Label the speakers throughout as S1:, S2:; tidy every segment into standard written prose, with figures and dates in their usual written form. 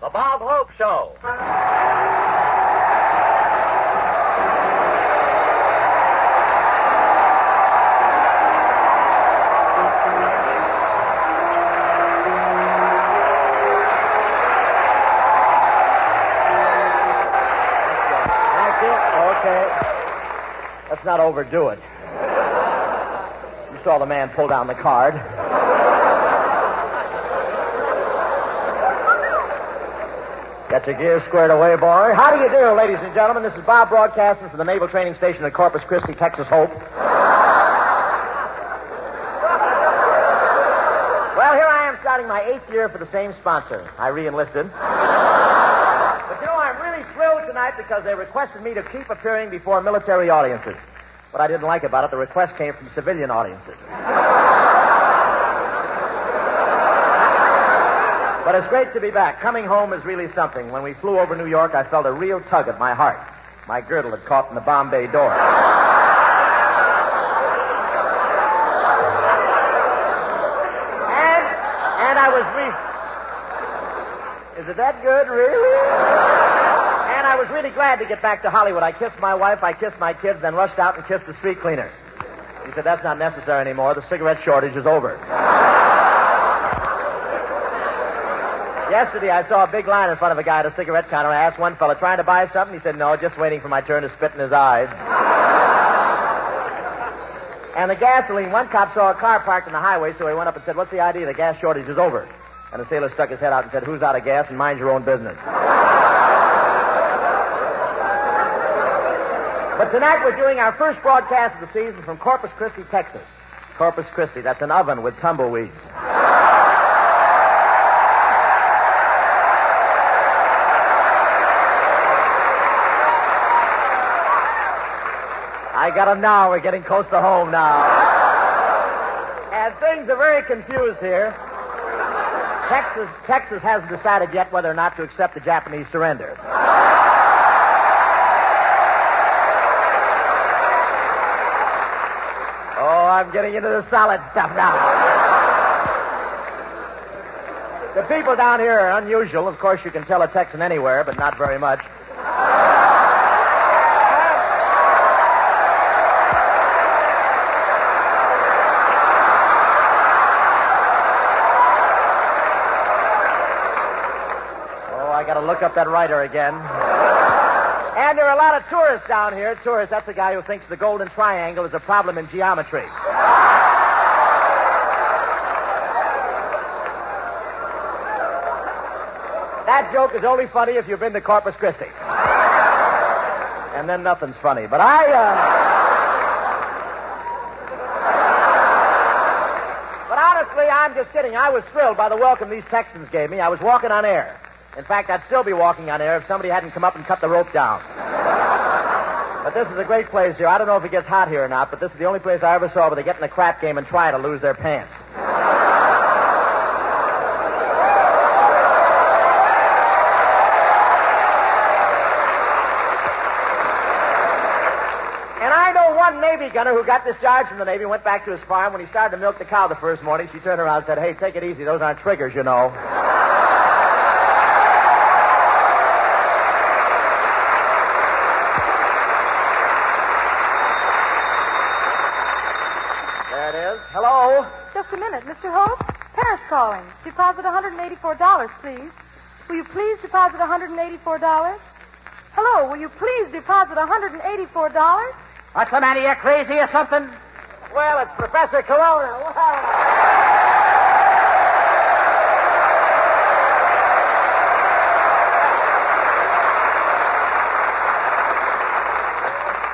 S1: The Bob Hope Show.
S2: Let's not overdo it. You saw the man pull down the card. Got your gears squared away, boy. How do you do, ladies and gentlemen? This is Bob broadcasting from the Naval Training Station at Corpus Christi, Texas Hope. Well, here I am starting my 8th year for the same sponsor. I re-enlisted. But you know, I'm really thrilled tonight because they requested me to keep appearing before military audiences. What I didn't like about it, the request came from civilian audiences. But it's great to be back. Coming home is really something. When we flew over New York, I felt a real tug at my heart. My girdle had caught in the Bombay door. And I was Is it that good, really? And I was really glad to get back to Hollywood. I kissed my wife, I kissed my kids, then rushed out and kissed the street cleaners. He said, that's not necessary anymore. The cigarette shortage is over. Yesterday, I saw a big line in front of a guy at a cigarette counter. I asked one fella, trying to buy something? He said, no, just waiting for my turn to spit in his eyes. And the gasoline, one cop saw a car parked on the highway, so he went up and said, what's the idea? The gas shortage is over. And the sailor stuck his head out and said, who's out of gas, and mind your own business. But tonight we're doing our first broadcast of the season from Corpus Christi, Texas. Corpus Christi, that's an oven with tumbleweeds. I got them now. We're getting close to home now. And things are very confused here. Texas hasn't decided yet whether or not to accept the Japanese surrender. Oh, I'm getting into the solid stuff now. The people down here are unusual. Of course, you can tell a Texan anywhere, but not very much. I got to look up that writer again. And there are a lot of tourists down here. Tourists, that's the guy who thinks the Golden Triangle is a problem in geometry. That joke is only funny if you've been to Corpus Christi. And then nothing's funny. But But honestly, I'm just kidding. I was thrilled by the welcome these Texans gave me. I was walking on air. In fact, I'd still be walking on air if somebody hadn't come up and cut the rope down. But this is a great place here. I don't know if it gets hot here or not, but this is the only place I ever saw where they get in a crap game and try to lose their pants. And I know one Navy gunner who got discharged from the Navy, went back to his farm. When he started to milk the cow the first morning, she turned around and said, hey, take it easy. Those aren't triggers, you know. Hello?
S3: Just a minute, Mr. Hope. Paris calling. Deposit $184, please. Will you please deposit $184? Hello, will you please deposit $184?
S2: What's the matter? You crazy or something? Well, it's Professor Colona.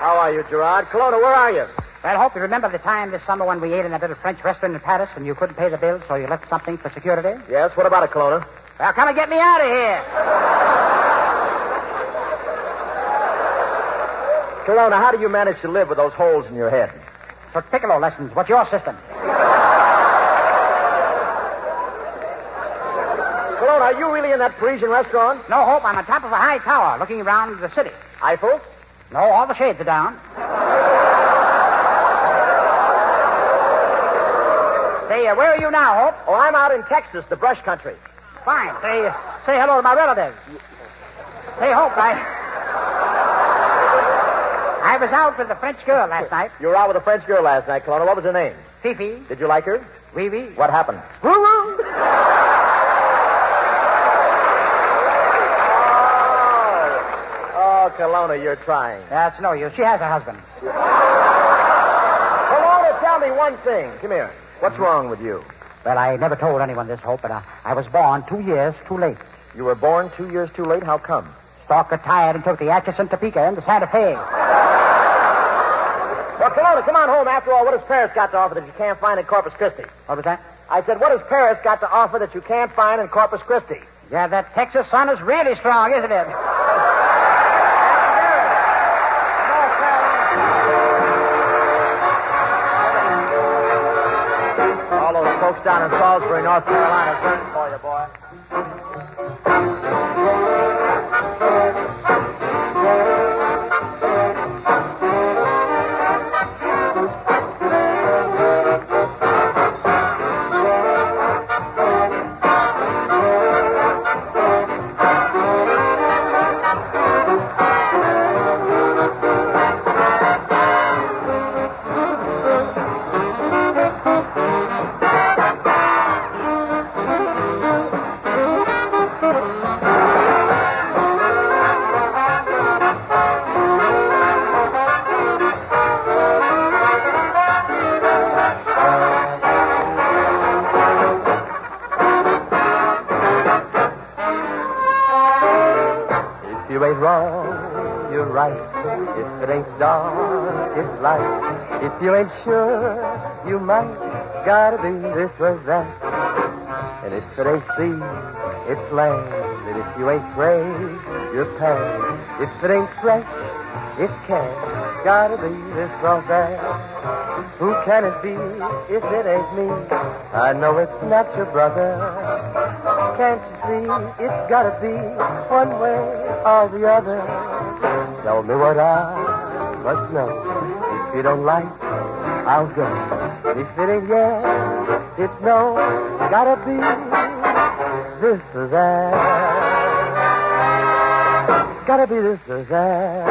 S2: How are you, Gerard? Colona, where are you?
S4: Well, Hope, you remember the time this summer when we ate in that little French restaurant in Paris and you couldn't pay the bill, so you left something for security?
S2: Yes, what about it, Colona?
S4: Well, come and get me out of here.
S2: Colona, how do you manage to live with those holes in your head?
S4: For piccolo lessons, what's your system?
S2: Colona, are you really in that Parisian restaurant?
S4: No, Hope, I'm on top of a high tower looking around the city.
S2: Eiffel?
S4: No, all the shades are down. Say, where are you now, Hope?
S2: Oh, I'm out in Texas, the brush country.
S4: Fine. Say, say hello to my relatives. Say, Hope, I was out with a French girl last night.
S2: You were out with a French girl last night, Colona. What was her name?
S4: Fifi.
S2: Did you like her?
S4: Wee wee.
S2: What happened?
S4: Woo woo.
S2: Oh, Colona, you're trying.
S4: That's no use. She has a husband.
S2: Colona, tell me one thing. Come here. What's wrong with you?
S4: Well, I never told anyone this, Hope, but I was born 2 years too late.
S2: You were born 2 years too late? How come?
S4: Stalker tired and took the Atchison, Topeka, and the Santa Fe.
S2: Well, Colona, come on home. After all, what has Paris got to offer that you can't find in Corpus Christi?
S4: What was that?
S2: I said, what has Paris got to offer that you can't find in Corpus Christi?
S4: Yeah, that Texas sun is really strong, isn't it?
S2: All those folks down in Salisbury, North Carolina, waiting for you, boy.
S1: If you ain't wrong, you're right. If it ain't dark, it's light. If you ain't sure, you might. Gotta be this or that. And if it ain't sea, it's land. And if you ain't brave, you're past. If it ain't fresh, it's cash. Gotta be this or that. Who can it be if it ain't me? I know it's not your brother. Can't you see it's gotta be one way or the other? Tell me what I must know. If you don't like, I'll go. If it ain't yes, it's no. Gotta be this or that. Gotta be this or that.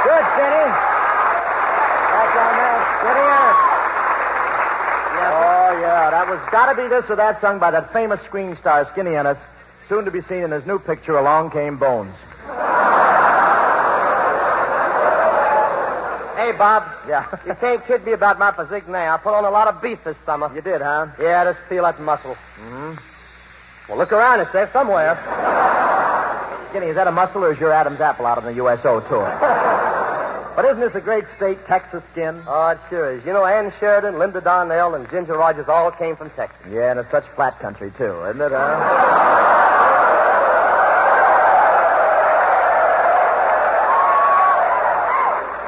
S2: Good, Skinny. Back down there. Skinny Earth. Oh, yeah. That was Gotta Be This or That, sung by that famous screen star, Skinny Ennis, soon to be seen in his new picture, Along Came Bones.
S1: Hey, Bob.
S2: Yeah.
S1: You can't kid me about my physique now. I put on a lot of beef this summer.
S2: You did, huh?
S1: Yeah, I just feel that muscle.
S2: Mm-hmm.
S1: Well, look around. It's there somewhere.
S2: Skinny, is that a muscle or is your Adam's apple out on the USO tour? But isn't this a great state, Texas skin?
S1: Oh, it sure is. You know, Ann Sheridan, Linda Darnell, and Ginger Rogers all came from Texas.
S2: Yeah, and it's such flat country, too, isn't it, huh?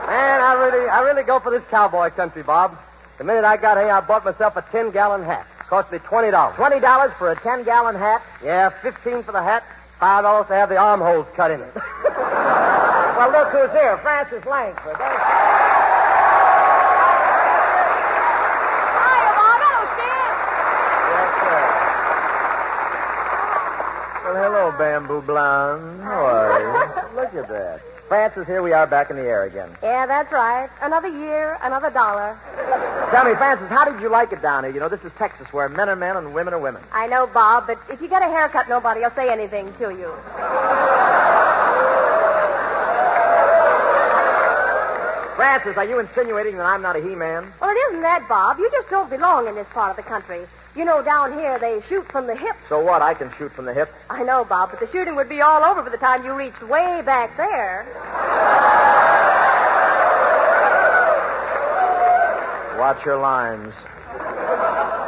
S1: Man, I really go for this cowboy country, Bob. The minute I got here, I bought myself a 10-gallon hat. Cost me $20.
S2: $20 for a 10-gallon hat?
S1: Yeah, $15 for the hat, $5 to have the armholes cut in it.
S2: Well, look who's here, Francis Langford.
S3: Hiya, Bob. Hello, Stan.
S2: Yes, sir. Well, hello, Bamboo Blonde. How are you? Look at that. Francis, here we are back in the air again.
S3: Yeah, that's right. Another year, another dollar.
S2: Tell me, Francis, how did you like it down here? You know, this is Texas, where men are men and women are women.
S3: I know, Bob, but if you get a haircut, nobody will say anything to you.
S2: Francis, are you insinuating that I'm not a he-man?
S3: Well, it isn't that, Bob. You just don't belong in this part of the country. You know, down here, they shoot from the hip.
S2: So what? I can shoot from the hip.
S3: I know, Bob, but the shooting would be all over by the time you reached way back there.
S2: Watch your lines.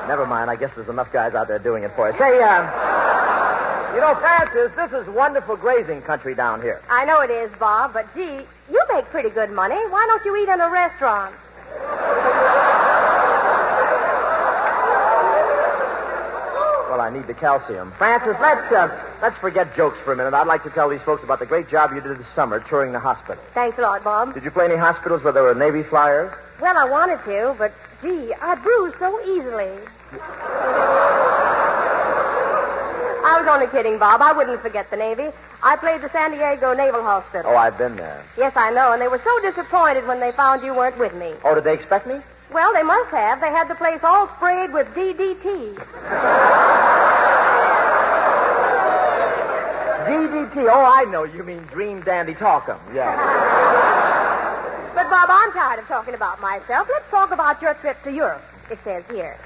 S2: Never mind. I guess there's enough guys out there doing it for you. Say, you know, Francis, this is wonderful grazing country down here.
S3: I know it is, Bob, but gee, you make pretty good money. Why don't you eat in a restaurant?
S2: Well, I need the calcium. Francis, let's forget jokes for a minute. I'd like to tell these folks about the great job you did this summer touring the hospital.
S5: Thanks a lot, Bob.
S2: Did you play any hospitals where there were Navy flyers?
S5: Well, I wanted to, but, gee, I bruise so easily. I was only kidding, Bob. I wouldn't forget the Navy. I played the San Diego Naval Hospital.
S2: Oh, I've been there.
S5: Yes, I know, and they were so disappointed when they found you weren't with me.
S2: Oh, did they expect me?
S5: Well, they must have. They had the place all sprayed with DDT.
S2: DDT? Oh, I know. You mean Dream Dandy Talkum. Yeah.
S5: But, Bob, I'm tired of talking about myself. Let's talk about your trip to Europe, it says here.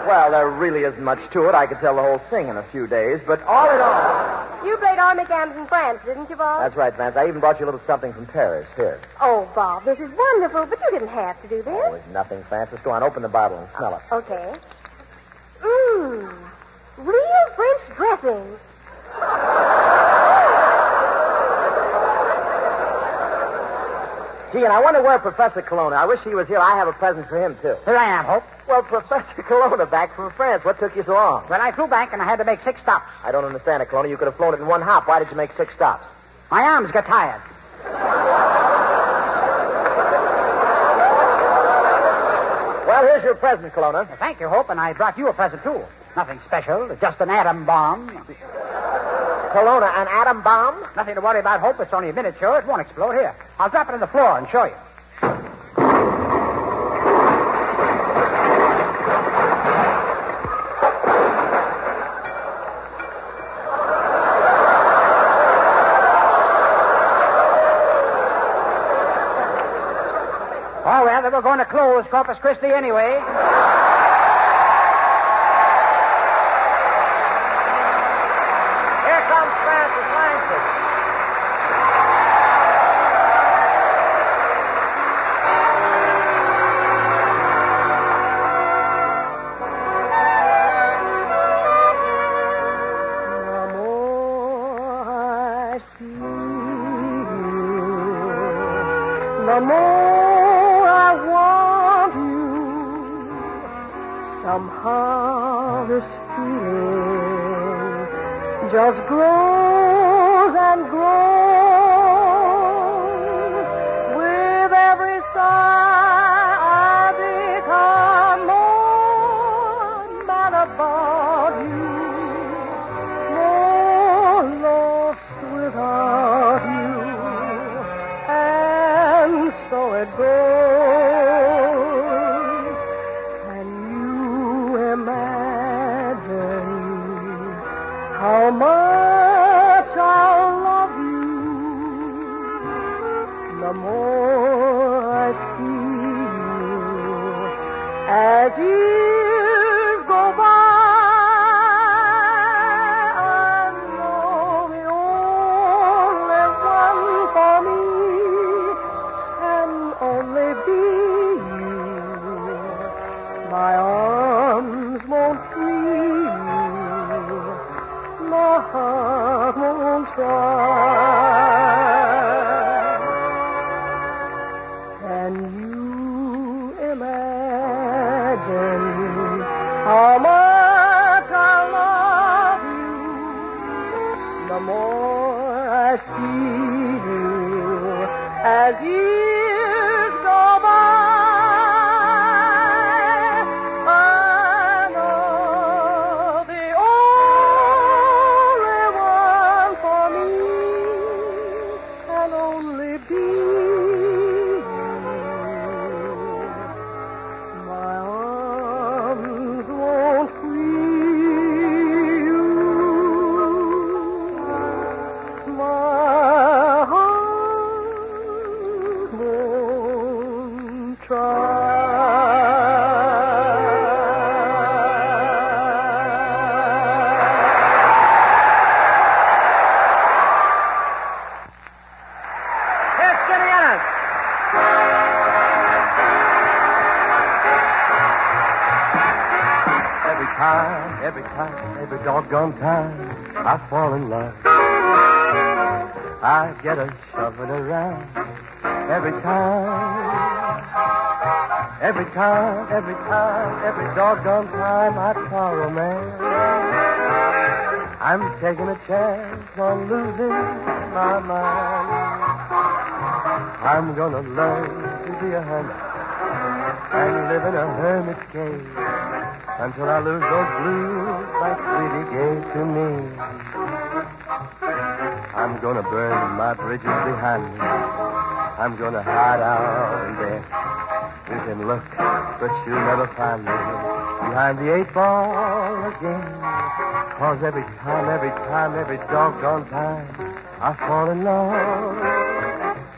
S2: Well, there really isn't much to it. I could tell the whole thing in a few days, but all in all...
S5: You played army camps in France, didn't you, Bob?
S2: That's right, Vance. I even brought you a little something from Paris. Here.
S5: Oh, Bob, this is wonderful, but you didn't have to do this.
S2: Oh, it's nothing, Francis. Go on, open the bottle and smell it.
S5: Okay. Mmm, real French dressing.
S2: Gee, and I wonder where Professor Colona. I wish he was here. I have a present for him, too.
S4: Here I am, Hope.
S2: Well, Professor Colona, back from France. What took you so long?
S4: Well, I flew back and I had to make 6 stops.
S2: I don't understand it, Colona. You could have flown it in one hop. Why did you make 6 stops?
S4: My arms got tired.
S2: Well, here's your present, Colona.
S4: Well, thank you, Hope, and I brought you a present, too. Nothing special, just an atom bomb.
S2: Colona, an atom bomb?
S4: Nothing to worry about, Hope. It's only a miniature. It won't explode. Here, I'll drop it on the floor and show you. Oh, well, they were going to close Corpus Christi anyway.
S2: Here comes Francis Langford.
S1: The more I see you, the more I want you. Somehow this feeling just grows and grows. With every sigh, I become more mad about you, more lost without you, and so it goes. Can you imagine how much I'll love you? The more I see you, as years go by, I know the only one for me can only be you. My arms won't free you, my heart won't try. Can you imagine how much I love you? The more I see you, as years go by, I know the only one for me can only be you. My arms won't free you. My heart won't
S2: Here's Jimmy Ennis.
S1: Every time, every doggone time, I fall in love. I get a shoving around every time. Every doggone time I quarrel, man. I'm taking a chance on losing my mind. I'm gonna learn to be a hermit and live in a hermit's cave until I lose those blues my sweetie gave to me. I'm gonna burn my bridges behind me. I'm gonna hide out in there. You can look, but you'll never find me behind the 8-ball again. 'Cause every doggone time I fall in love,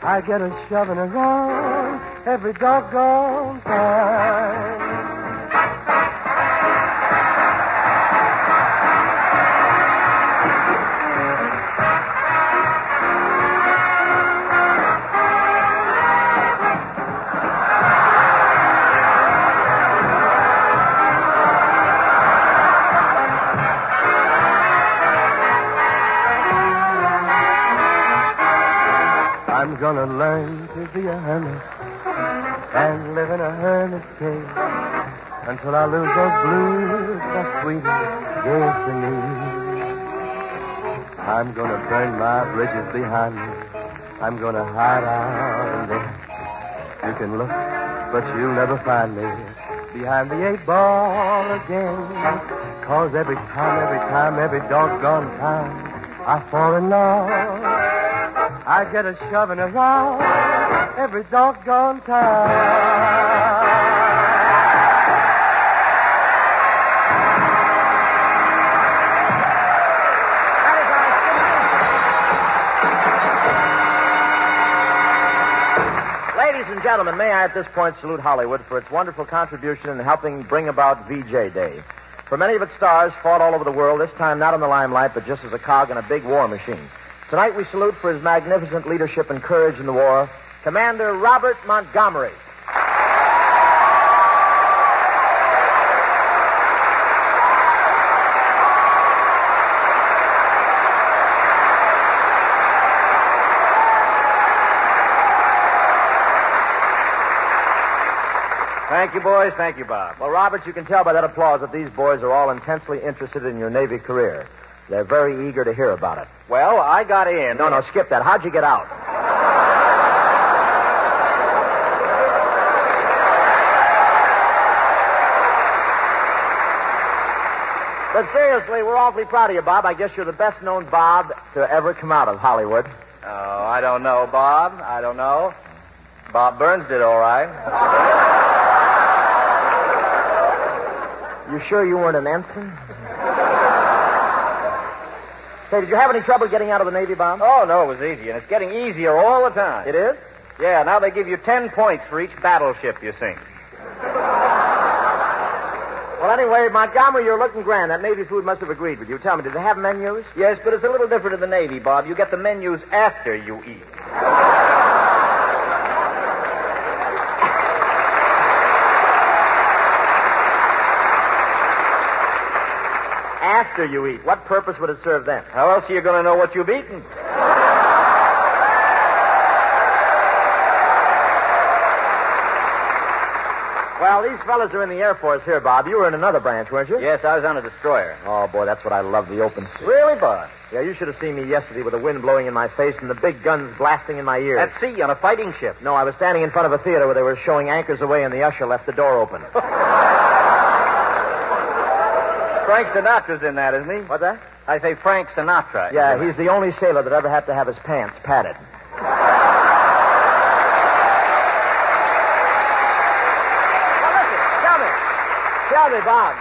S1: I get a shoving around every doggone time. I'm gonna learn to be a hermit and live in a hermit's cave until I lose those blues my sweetie gave to me. I'm gonna burn my bridges behind me. I'm gonna hide out in there. You can look, but you'll never find me behind the 8-ball again. 'Cause every doggone time I fall in love, I get a shoving around every doggone time.
S2: Ladies and gentlemen, may I at this point salute Hollywood for its wonderful contribution in helping bring about VJ Day. For many of its stars fought all over the world, this time not in the limelight, but just as a cog in a big war machine. Tonight we salute for his magnificent leadership and courage in the war, Commander Robert Montgomery.
S6: Thank you, boys. Thank you, Bob.
S2: Well, Robert, you can tell by that applause that these boys are all intensely interested in your Navy career. They're very eager to hear about it.
S6: Well, I got in.
S2: No, skip that. How'd you get out? But seriously, we're awfully proud of you, Bob. I guess you're the best-known Bob to ever come out of Hollywood.
S6: Oh, I don't know, Bob. I don't know. Bob Burns did all right.
S2: You sure you weren't an ensign? Say, did you have any trouble getting out of the Navy, Bob?
S6: Oh, no, it was easy, and it's getting easier all the time.
S2: It is?
S6: Yeah, now they give you 10 points for each battleship you sink.
S2: Well, anyway, Montgomery, you're looking grand. That Navy food must have agreed with you. Tell me, did they have menus?
S6: Yes, but it's a little different in the Navy, Bob. You get the menus after you eat.
S2: After you eat. What purpose would it serve then?
S6: How else are you going to know what you've eaten?
S2: Well, these fellas are in the Air Force here, Bob. You were in another branch, weren't you?
S6: Yes, I was on a destroyer.
S2: Oh, boy, that's what I love, the open sea.
S6: Really, Bob?
S2: Yeah, you should have seen me yesterday with the wind blowing in my face and the big guns blasting in my ears.
S6: At sea, on a fighting ship.
S2: No, I was standing in front of a theater where they were showing Anchors Away and the usher left the door open.
S6: Frank Sinatra's in that, isn't he?
S2: What's that?
S6: I say Frank Sinatra.
S2: Yeah, he's the only sailor that ever had to have his pants padded. Tell me, Bob,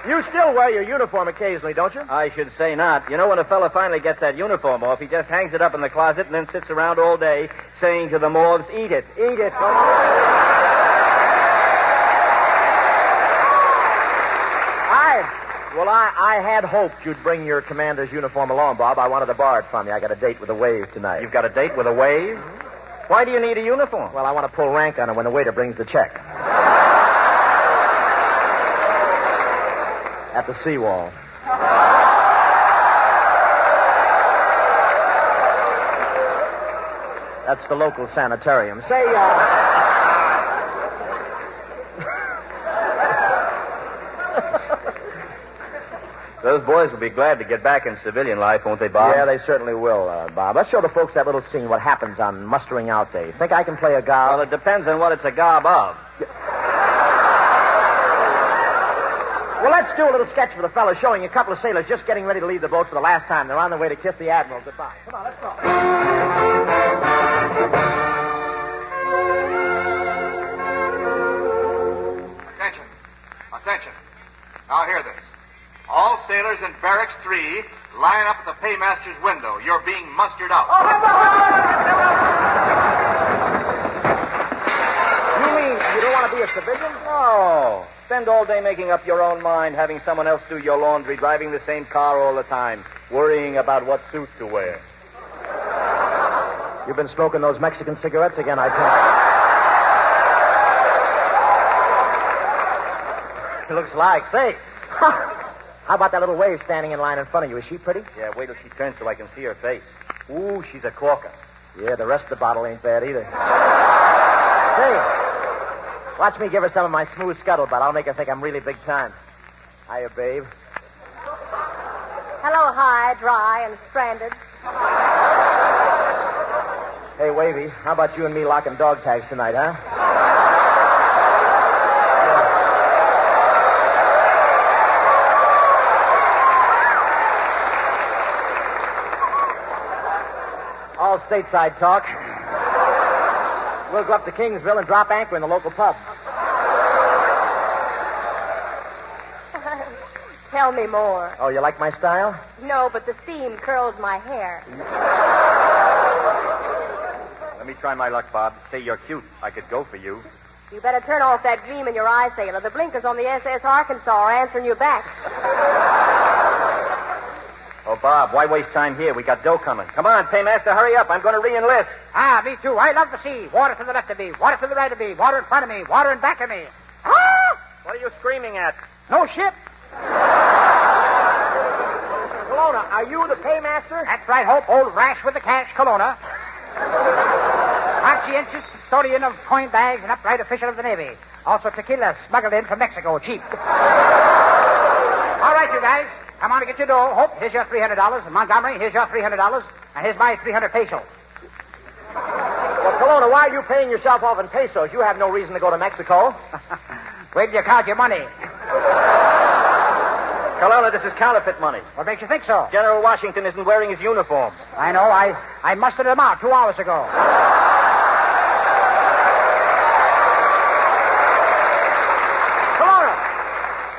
S2: you still wear your uniform occasionally, don't you?
S6: I should say not. You know, when a fella finally gets that uniform off, he just hangs it up in the closet and then sits around all day saying to the moths, eat it, eat it. I
S2: had hoped you'd bring your commander's uniform along, Bob. I wanted to borrow it from you. I got a date with a wave tonight.
S6: You've got a date with a wave? Why do you need a uniform?
S2: Well, I want to pull rank on it when the waiter brings the check. At the seawall. That's the local sanitarium. Say,
S6: Those boys will be glad to get back in civilian life, won't they, Bob?
S2: Yeah, they certainly will, Bob. Let's show the folks that little scene, what happens on mustering out day. Think I can play a gob?
S6: Well, it depends on what it's a gob of.
S2: Well, let's do a little sketch for the fellas, showing a couple of sailors just getting ready to leave the boat for the last time. They're on their way to kiss the Admiral goodbye. Come on, let's go.
S7: Attention. Attention. Now hear this. All sailors in Barracks 3, line up at the paymaster's window. You're being mustered out.
S2: You mean you don't want to be a civilian?
S6: No. Spend all day making up your own mind, having someone else do your laundry, driving the same car all the time, worrying about what suit to wear.
S2: You've been smoking those Mexican cigarettes again, I think. It looks like. Say, how about that little wave standing in line in front of you? Is she pretty?
S6: Yeah, wait till she turns so I can see her face. Ooh, she's a corker.
S2: Yeah, the rest of the bottle ain't bad either. Say, watch me give her some of my smooth scuttlebutt. I'll make her think I'm really big time. Hiya, babe.
S5: Hello, high, dry, and stranded.
S2: Hey, Wavy, how about you and me locking dog tags tonight, huh? All stateside talk. We'll go up to Kingsville and drop anchor in the local pub.
S5: Tell me more.
S2: Oh, you like my style?
S5: No, but the steam curls my hair.
S6: Let me try my luck, Bob. Say you're cute. I could go for you.
S5: You better turn off that gleam in your eye, sailor. The blinkers on the SS Arkansas are answering you back.
S6: Oh, Bob, why waste time here? We got dough coming. Come on, paymaster, hurry up. I'm going to re-enlist.
S4: Ah, me too. I love the sea. Water to the left of me, water to the right of me, water in front of me, water in back of me.
S6: Ah! What are you screaming at?
S4: No ship.
S2: Colona, are you the paymaster?
S4: That's right, Hope. Old Rash with the cash, Colona. Conscientious custodian of coin bags and upright official of the Navy. Also tequila smuggled in from Mexico, cheap. All right, you guys. Come on to get your dough. Hope, here's your $300. And Montgomery, here's your $300. And here's my 300 pesos.
S2: Well, Colona, why are you paying yourself off in pesos? You have no reason to go to Mexico.
S4: Wait till you count your money.
S6: Colona, this is counterfeit money.
S4: What makes you think so?
S6: General Washington isn't wearing his uniform.
S4: I know. I mustered him out 2 hours ago.
S2: Colona,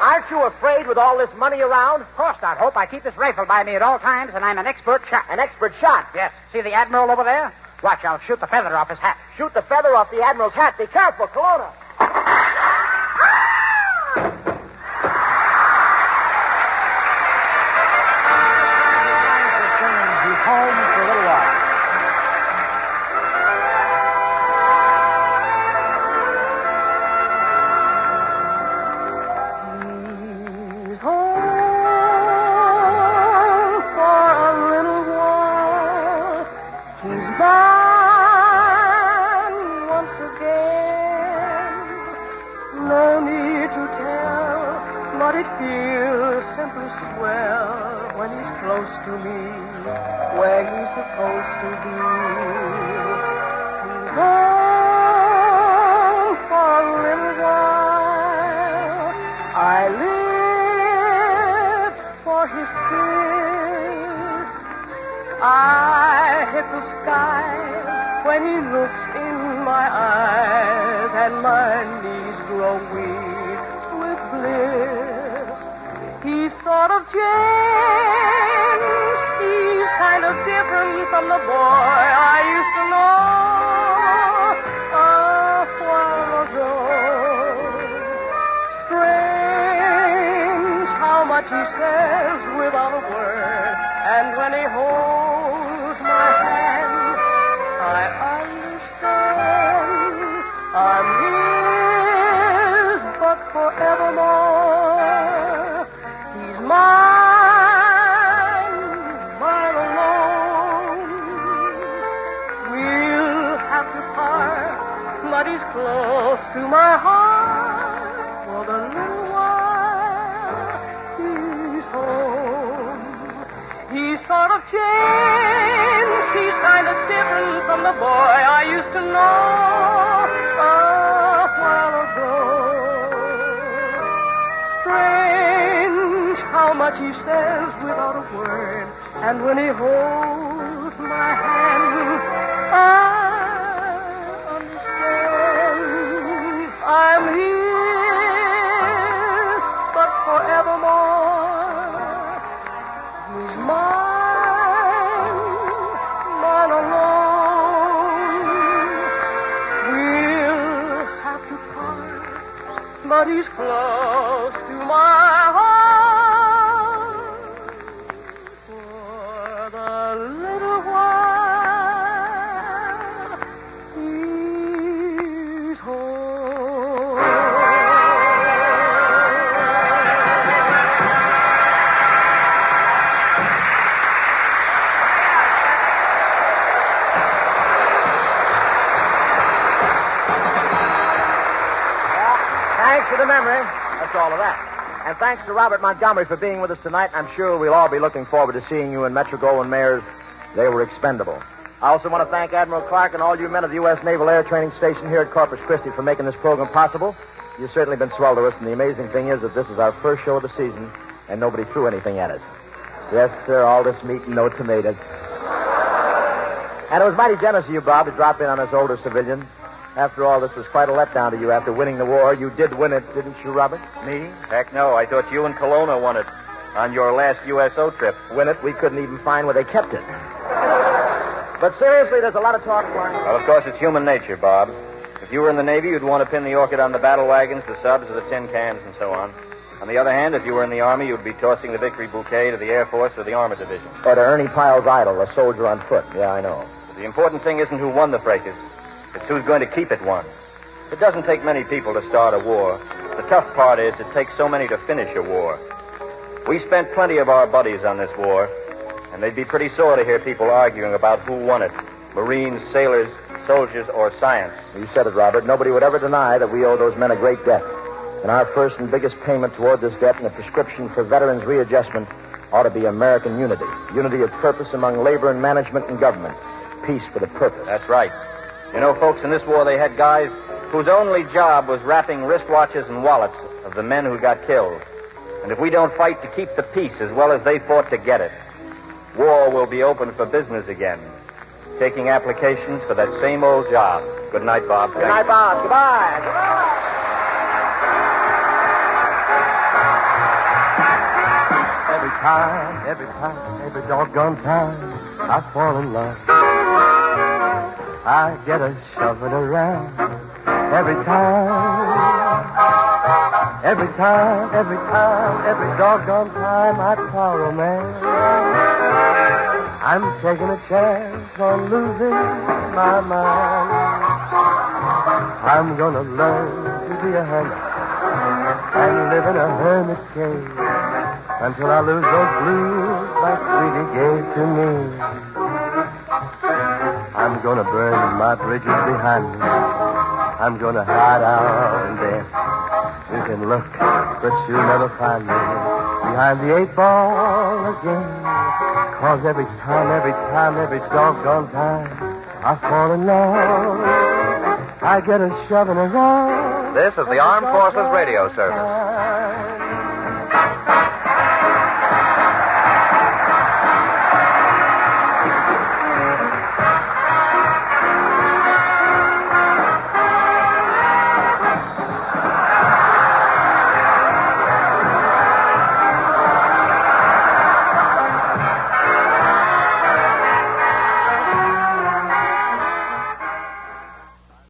S2: aren't you afraid with all this money around?
S4: Of course not, Hope. I keep this rifle by me at all times, and I'm an expert shot.
S2: An expert shot?
S4: Yes. See the Admiral over there? Watch, I'll shoot the feather off his hat.
S2: Shoot the feather off the Admiral's hat. Be careful, Colona.
S4: He's home for a little while.
S1: He's home for a little while. He's mine once again. No need to tell, but it feels simply swell when he's close to me, where he's supposed to be. He's home for a little while. I live for his kiss. I hit the sky when he looks in my eyes, and my knees grow weak with bliss. He's sort of changed. He's kind of different from the boy I used to know a while ago. Strange how much he says without a word, and when he holds my hand, I understand I'm his, but forevermore. He's mine, mine alone. close to my heart for the little while he's home. He's sort of changed. He's kind of different from the boy I used to know a while ago. Strange how much he says without a word. And when he holds my hand, I understand I'm his, but forevermore. He's mine alone. We'll have to part, but he's close to my heart.
S2: Thanks for the memory. That's all of that. And thanks to Robert Montgomery for being with us tonight. I'm sure we'll all be looking forward to seeing you in Metro-Goldwyn Mayer's They Were Expendable. I also want to thank Admiral Clark and all you men of the U.S. Naval Air Training Station here at Corpus Christi for making this program possible. You've certainly been swell to us, and the amazing thing is that this is our first show of the season, and nobody threw anything at us. Yes, sir, all this meat and no tomatoes. And it was mighty generous of you, Bob, to drop in on us older civilians. After all, this was quite a letdown to you after winning the war. You did win it, didn't you, Robert?
S6: Me? Heck no. I thought you and Colona won it on your last USO trip.
S2: Win it? We couldn't even find where they kept it. But seriously, there's a lot of talk going on.
S6: Well, of course, it's human nature, Bob. If you were in the Navy, you'd want to pin the orchid on the battle wagons, the subs, or the tin cans, and so on. On the other hand, if you were in the Army, you'd be tossing the victory bouquet to the Air Force or the Armor Division.
S2: Or to Ernie Pyle's idol, a soldier on foot. Yeah, I know.
S6: But the important thing isn't who won the fracas. It's who's going to keep it won. It doesn't take many people to start a war. The tough part is it takes so many to finish a war. We spent plenty of our buddies on this war, and they'd be pretty sore to hear people arguing about who won it. Marines, sailors, soldiers, or science.
S2: You said it, Robert. Nobody would ever deny that we owe those men a great debt. And our first and biggest payment toward this debt and a prescription for veterans' readjustment ought to be American unity. Unity of purpose among labor and management and government. Peace with a purpose.
S6: That's right. You know, folks, in this war they had guys whose only job was wrapping wristwatches and wallets of the men who got killed. And if we don't fight to keep the peace as well as they fought to get it, war will be open for business again, taking applications for that same old job. Good night, Bob.
S2: Good night, Bob. Goodbye.
S1: Every doggone time, I fall in love. I get a shoving around. Every doggone time, I try romance. I'm taking a chance on losing my mind. I'm gonna learn to be a hermit and live in a hermit's cave until I lose those blues my sweetie gave to me. I'm gonna burn my bridges behind me. I'm gonna hide out and dance. You can look, but you'll never find me behind the 8-ball again. 'Cause every doggone time, I fall in love. I get a shoving around.
S8: This is the Armed Forces Radio Service.